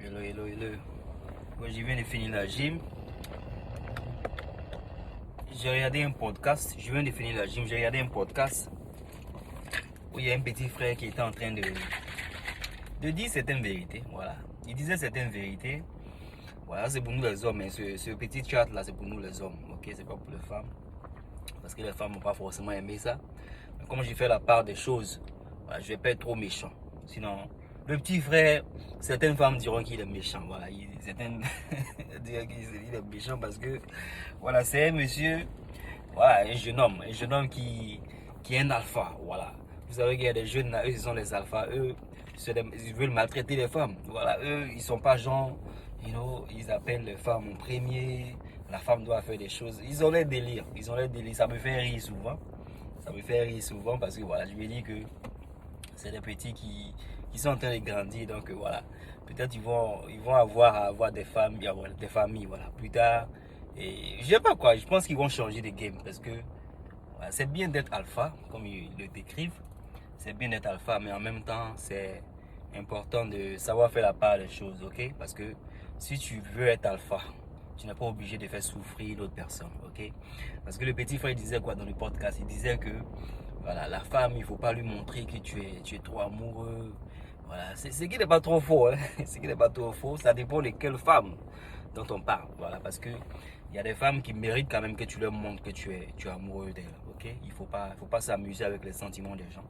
Hello. Ouais, je viens de finir la gym. J'ai regardé un podcast. Je viens de finir la gym. J'ai regardé un podcast où il y a un petit frère qui était en train de dire certaines vérités. Voilà. Il disait certaines vérités. Voilà, c'est pour nous les hommes. Hein. Ce petit chat là, c'est pour nous les hommes. Ok, c'est pas pour les femmes. Parce que les femmes n'ont pas forcément aimé ça. Mais comme j'ai fait la part des choses, voilà, je vais pas être trop méchant. Sinon, le petit frère, certaines femmes diront qu'il est méchant. Voilà, certaines diront qu'il est méchant parce que voilà, c'est un monsieur, voilà, un jeune homme qui est un alpha. Voilà. Vous savez qu'il y a des jeunes là, eux, ils sont les alphas. Eux, ils veulent maltraiter les femmes. Voilà, eux, ils sont pas genre, ils appellent les femmes en premier. La femme doit faire des choses. Ils ont les délires. Ça me fait rire souvent. Parce que voilà, je me dis que c'est des petits qui sont en train de grandir. Donc voilà, peut-être ils vont avoir des femmes, des familles, voilà, plus tard. Et je sais pas quoi, je pense qu'ils vont changer de game parce que voilà, c'est bien d'être alpha, comme ils le décrivent. C'est bien d'être alpha, mais en même temps, c'est important de savoir faire la part des choses, ok? Parce que si tu veux être alpha, tu n'es pas obligé de faire souffrir l'autre personne, ok? Parce que le petit frère disait quoi dans le podcast? Il disait que voilà, la femme, il ne faut pas lui montrer que tu es trop amoureux. Voilà, c'est ce qui n'est pas trop faux, hein? Ce qui n'est pas trop faux, ça dépend de quelle femme dont on parle, voilà, parce que il y a des femmes qui méritent quand même que tu leur montres que tu es amoureux d'elles, ok? Il faut pas s'amuser avec les sentiments des gens.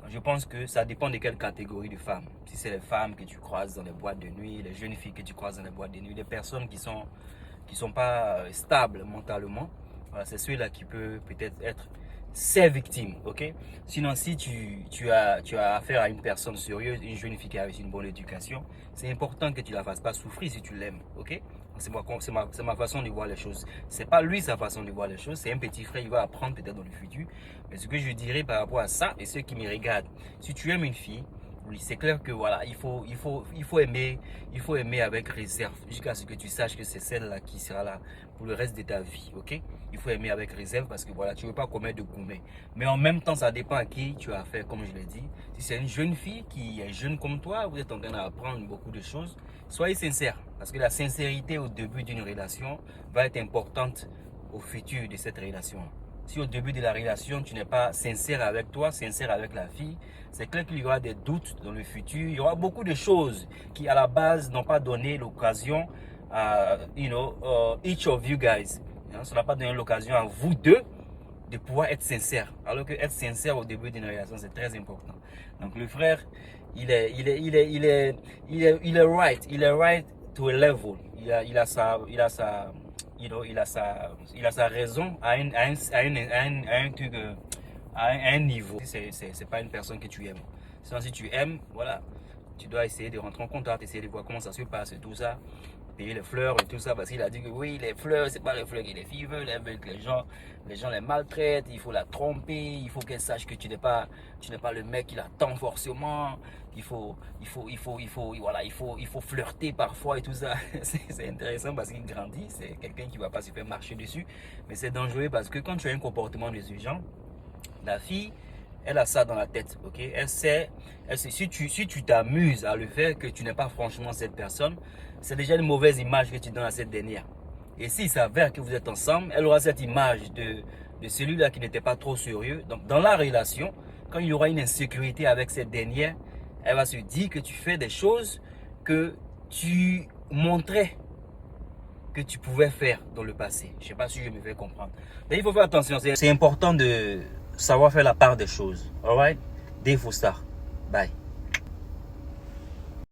Donc, je pense que ça dépend de quelle catégorie de femmes. Si c'est les femmes que tu croises dans les boîtes de nuit, les jeunes filles que tu croises dans les boîtes de nuit, les personnes qui sont pas stables mentalement, voilà, c'est ceux-là qui peuvent peut-être être ces victimes, ok? Sinon, si tu as affaire à une personne sérieuse, une jeune fille qui a reçu une bonne éducation, c'est important que tu la fasses pas souffrir si tu l'aimes, ok? C'est ma façon de voir les choses. C'est pas lui sa façon de voir les choses, c'est un petit frère, il va apprendre peut-être dans le futur. Mais ce que je dirais par rapport à ça et ceux qui me regardent, si tu aimes une fille, oui, c'est clair que voilà, il faut aimer avec réserve jusqu'à ce que tu saches que c'est celle-là qui sera là pour le reste de ta vie, ok? Il faut aimer avec réserve parce que voilà, tu ne veux pas commettre de gourmet. Mais en même temps, ça dépend à qui tu as affaire, comme je l'ai dit. Si c'est une jeune fille qui est jeune comme toi, vous êtes en train d'apprendre beaucoup de choses, soyez sincère. Parce que la sincérité au début d'une relation va être importante au futur de cette relation. Si au début de la relation, tu n'es pas sincère avec toi, sincère avec la fille, c'est clair qu'il y aura des doutes dans le futur. Il y aura beaucoup de choses qui, à la base, n'ont pas donné l'occasion à, each of you guys. Ça n'a pas donné l'occasion à vous deux de pouvoir être sincère. Alors que être sincère au début d'une relation, c'est très important. Donc le frère, il est right to a level. Il a sa raison à un niveau. C'est pas une personne que tu aimes. Sinon, si tu aimes, voilà, tu dois essayer de rentrer en contact, essayer de voir comment ça se passe et tout ça. Payer les fleurs et tout ça, parce qu'il a dit que oui, les fleurs, c'est pas les fleurs que les filles veulent, elles veulent que les gens les maltraitent, il faut la tromper, il faut qu'elle sache que tu n'es pas le mec qui l'attend forcément, il faut flirter parfois et tout ça. C'est intéressant parce qu'il grandit, c'est quelqu'un qui va pas se faire marcher dessus, mais c'est dangereux parce que quand tu as un comportement de ce genre, la fille, elle a ça dans la tête, ok? Elle sait si tu t'amuses à le faire, que tu n'es pas franchement cette personne, c'est déjà une mauvaise image que tu donnes à cette dernière. Et s'il s'avère que vous êtes ensemble, elle aura cette image de celui-là qui n'était pas trop sérieux. Donc, dans la relation, quand il y aura une insécurité avec cette dernière, elle va se dire que tu fais des choses que tu montrais que tu pouvais faire dans le passé. Je ne sais pas si je me fais comprendre. Mais il faut faire attention. C'est important de savoir faire la part des choses. Alright? Dave Star. Bye.